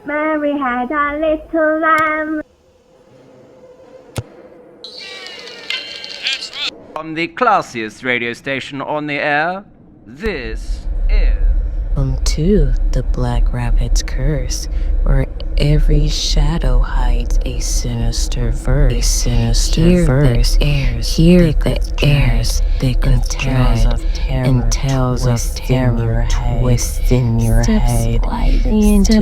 Mary had a little lamb. From the classiest radio station on the air, this is... Welcome to the Black Rabbit's Curse, where every shadow hides a sinister verse. Hear the airs thick with and tales of terror twist in your head into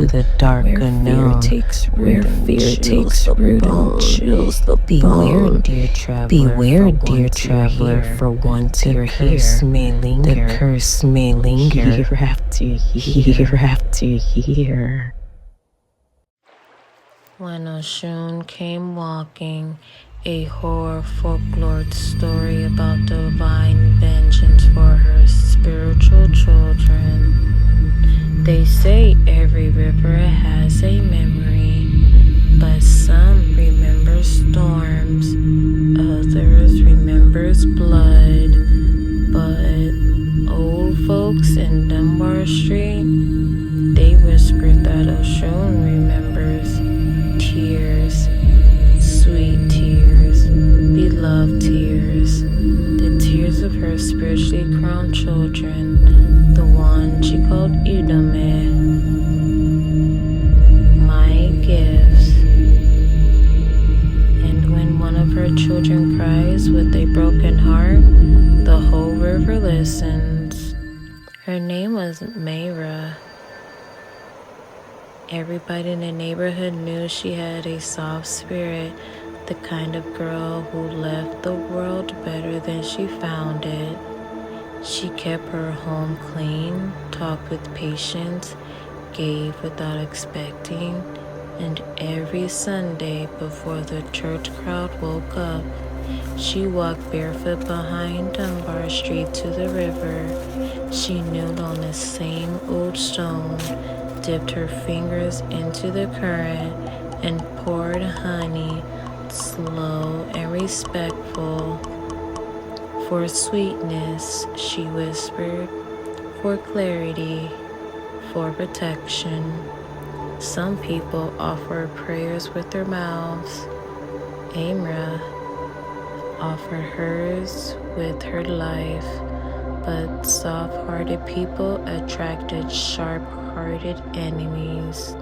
the dark unknown, where fear takes root and chills the bone. Beware, dear traveler, for once you're here, the curse may linger year after year. When Oshun came walking, a horror folklore story about divine vengeance for her spiritual children. They say every river has a memory, but some remember storms, others remembers blood. But old folks in Dunbar Street, they whispered that Oshun remembers tears, sweet tears, beloved tears, the tears of her spiritually crowned children, the one she called Idame, my gifts. And when one of her children cries with a broken heart, the whole river listens. Her name was Mayra. Everybody in the neighborhood knew she had a soft spirit, the kind of girl who left the world better than she found it. She kept her home clean, talked with patience, gave without expecting, and every Sunday before the church crowd woke up, she walked barefoot behind Dunbar Street to the river. She knelt on the same old stone, dipped her fingers into the current, and poured honey, slow and respectful. For sweetness, she whispered, for clarity, for protection. Some people offer prayers with their mouths. Amra offered hers with her life, but soft-hearted people attracted sharp-hearted enemies.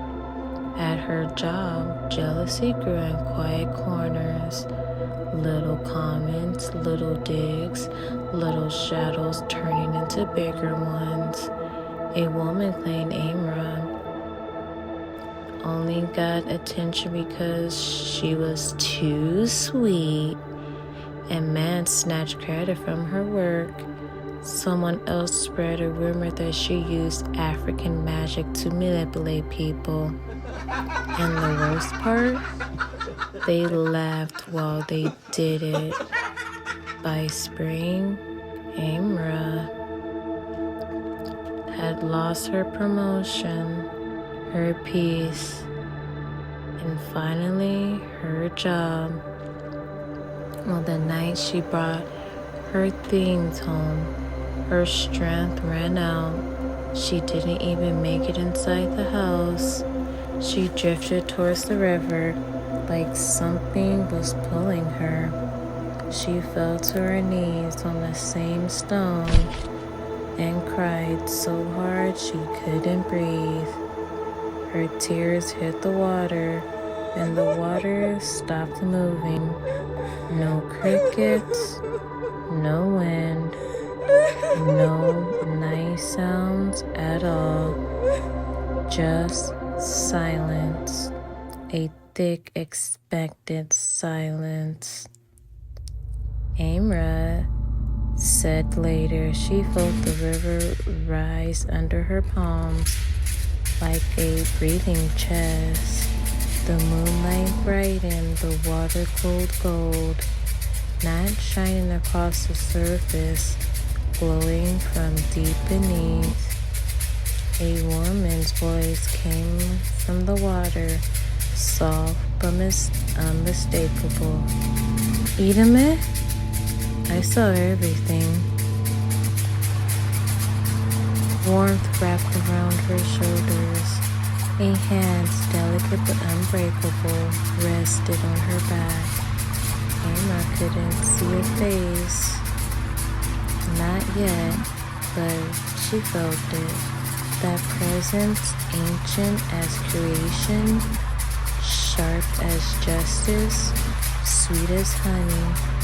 At her job, jealousy grew in quiet corners. Little comments, little digs, little shadows turning into bigger ones. A woman claimed Amra only got attention because she was too sweet, and man snatched credit from her work. Someone else spread a rumor that she used African magic to manipulate people. And the worst part, they laughed while they did it. By spring, Amra had lost her promotion, her peace, and finally her job. On the night she brought her things home, her strength ran out. She didn't even make it inside the house. She drifted towards the river like something was pulling her. She fell to her knees on the same stone and cried so hard she couldn't breathe. Her tears hit the water, and the water stopped moving. No crickets, no wind, no nice sounds at all. Just silence, a thick, expectant silence. Amra said later she felt the river rise under her palms like a breathing chest. The moonlight brightened the water cold gold, not shining across the surface, glowing from deep beneath. A woman's voice came from the water, soft but unmistakable. Idame? I saw everything. Warmth wrapped around her shoulders. A hand, delicate but unbreakable, rested on her back. Emma couldn't see her face. Not yet, but she felt it. That presence, ancient as creation, sharp as justice, sweet as honey.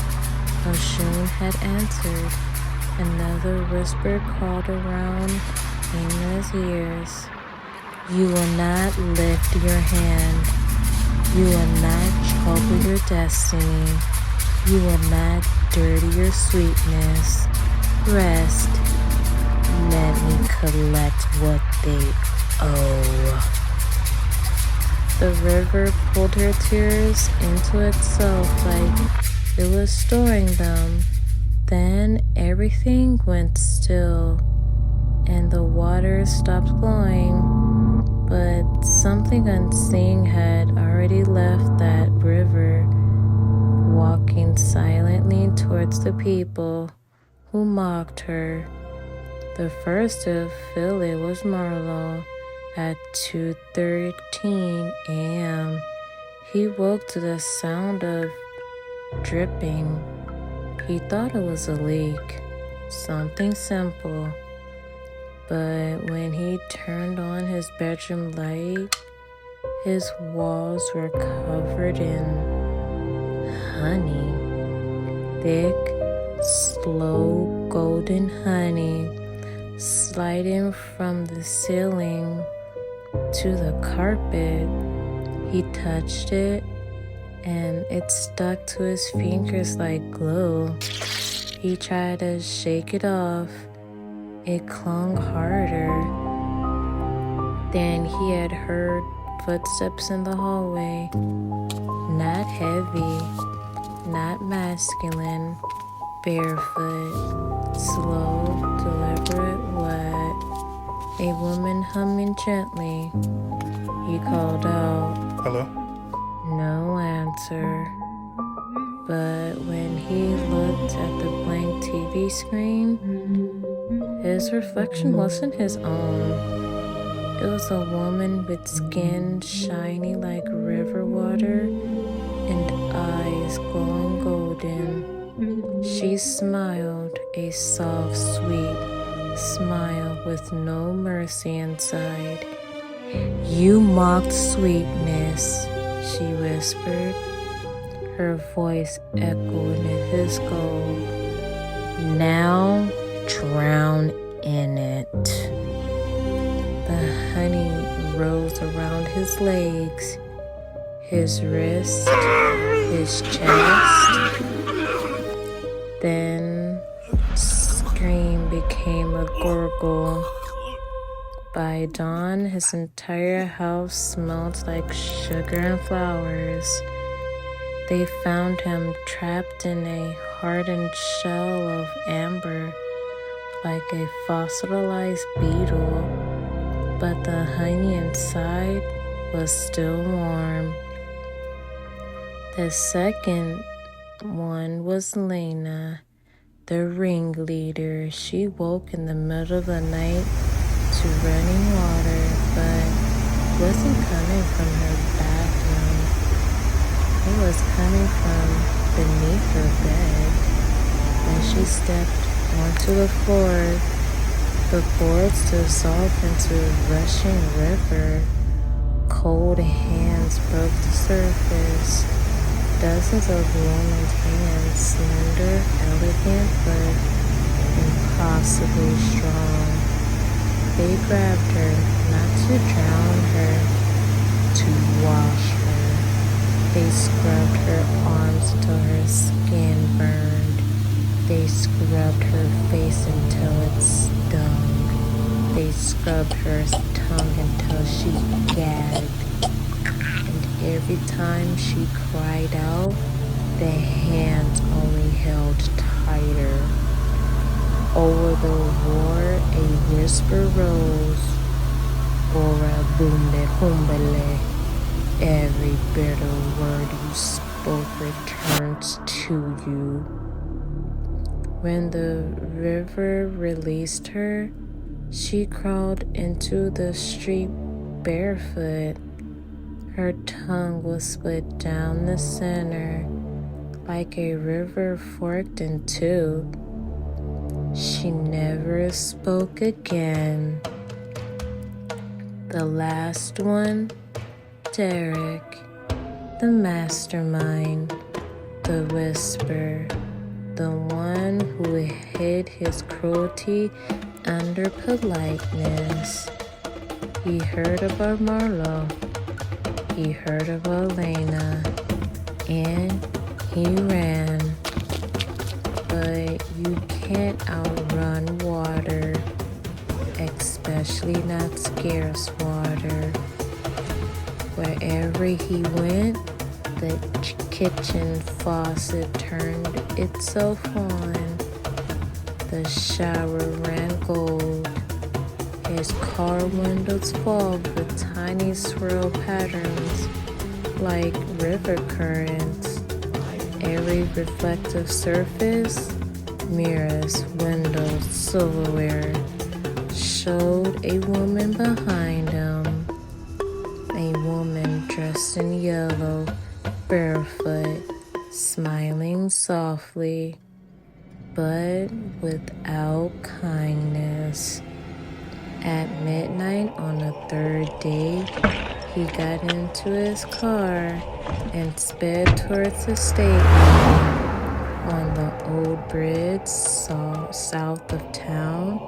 Oshun had answered. Another whisper crawled around Emma's ears. You will not lift your hand. You will not trouble your destiny. You will not dirty your sweetness. Rest. Let me collect what they owe. The river pulled her tears into itself like it was storing them. Then everything went still, and the water stopped flowing. But something unseen had already left that river, walking silently towards the people who mocked her. The first to feel it was Marlowe at 2:13 a.m. He woke to the sound of dripping. He thought it was a leak, something simple. But when he turned on his bedroom light, his walls were covered in honey. Thick, slow golden honey sliding from the ceiling to the carpet. He touched it and it stuck to his fingers like glue. He tried to shake it off. It clung harder. Then he had heard footsteps in the hallway. Not heavy, not masculine, barefoot, slow, deliberate, wet. A woman humming gently. He called out. Hello? No answer. But when he looked at the blank TV screen, his reflection wasn't his own. It was a woman with skin shiny like river water and eyes glowing golden. She smiled, a soft, sweet smile with no mercy inside. You mocked sweetness, she whispered, her voice echoing in his gold. Now drown in it. The honey rose around his legs, his wrist, his chest. Then scream became a gurgle. By dawn, his entire house smelled like sugar and flowers. They found him trapped in a hardened shell of amber, like a fossilized beetle, but the honey inside was still warm. The second one was Lena, the ringleader. She woke in the middle of the night to running water, but wasn't coming from her bathroom. It was coming from beneath her bed. When she stepped onto the floor, the boards dissolved into a rushing river. Cold hands broke the surface. Dozens of women's hands, slender, elegant, but impossibly strong. They grabbed her, not to drown her, to wash her. They scrubbed her arms until her skin burned. They scrubbed her face until it stung. They scrubbed her tongue until she gagged. And every time she cried out, the hands only held tighter. Over the roar, a whisper rose. Ora bumbe humbele. Every bitter word you spoke returns to you. When the river released her, she crawled into the street barefoot. Her tongue was split down the center like a river forked in two. She never spoke again. The last one, Derek, the mastermind, the whisper, the one who hid his cruelty under politeness. He heard about Marlo, he heard about Lena, and he ran. But you can't outrun water, especially not scarce water. Wherever he went, the kitchen faucet turned itself on. The shower ran gold. His car windows fogged with tiny swirl patterns like river currents. Every reflective surface, mirrors, windows, silverware, showed a woman behind him. A woman dressed in yellow, barefoot, smiling softly, but without kindness. At midnight on the third day, he got into his car and sped towards the state on the old bridge south of town.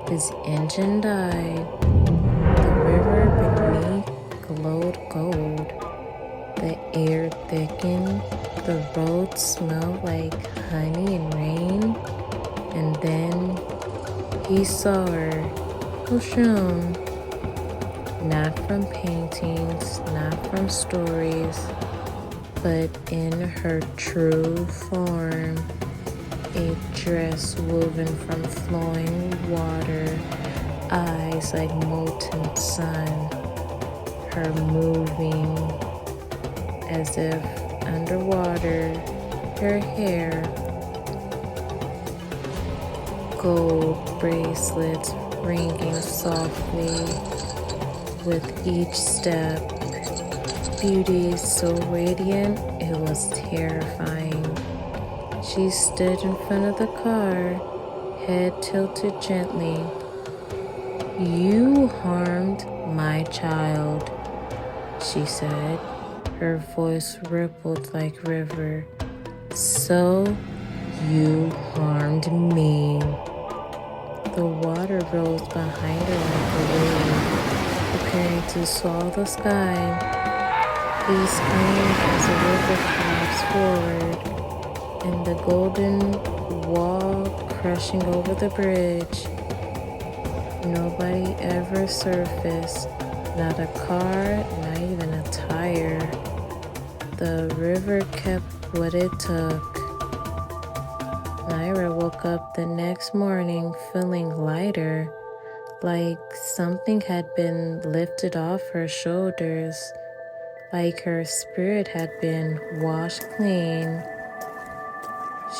His engine died. The river beneath glowed gold. The air thickened. The road smelled like honey and rain. And then he saw her, Oshun. Not from paintings, not from stories, but in her true form. A dress woven from flowing water, eyes like molten sun, her moving as if underwater, her hair, gold bracelets ringing softly with each step. Beauty so radiant, it was terrifying. She stood in front of the car, head tilted gently. "You harmed my child," she said. Her voice rippled like river. "So you harmed me." The water rose behind her like a wave, preparing to swallow the sky. He screamed as the river collapsed forward, and the golden wall crushing over the bridge. Nobody ever surfaced, not a car, not even a tire. The river kept what it took. Naira woke up the next morning feeling lighter, like something had been lifted off her shoulders, like her spirit had been washed clean.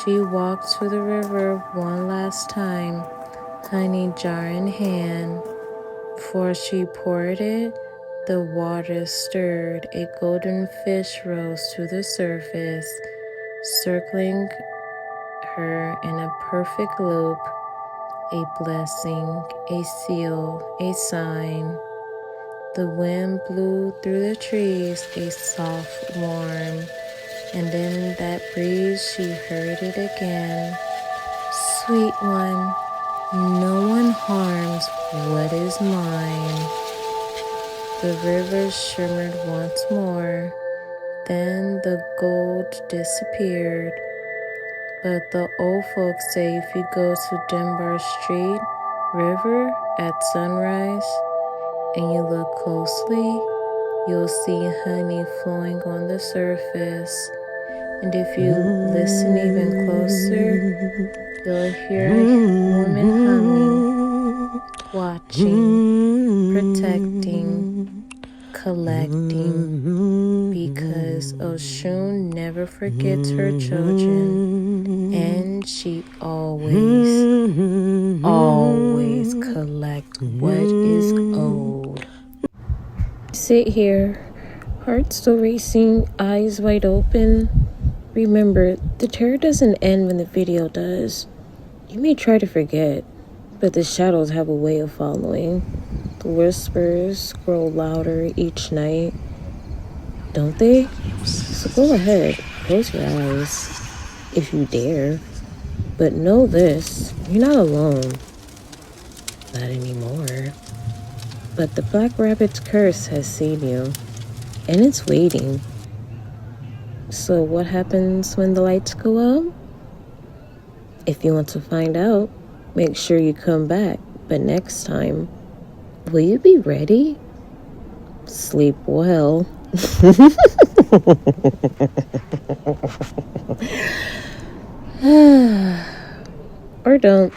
She walked to the river one last time, honey jar in hand. Before she poured it, the water stirred. A golden fish rose to the surface, circling her in a perfect loop. A blessing, a seal, a sign. The wind blew through the trees, a soft, warm, and in that breeze she heard it again. "Sweet one, no one harms what is mine." The river shimmered once more, then the gold disappeared. But the old folks say if you go to Dunbar Street River at sunrise and you look closely, you'll see honey flowing on the surface. And if you listen even closer, you'll hear a woman humming, watching, protecting, collecting, because Oshun never forgets her children, and she always collect what is owed. sit here, heart still racing, eyes wide open. Remember, the terror doesn't end when the video does. You may try to forget, but the shadows have a way of following. The whispers grow louder each night, don't they? So go ahead, close your eyes, if you dare. But know this, you're not alone. Not anymore. But the Black Rabbit's curse has seen you, and it's waiting. So what happens when the lights go out? If you want to find out, make sure you come back. But next time, will you be ready? Sleep well. Or don't.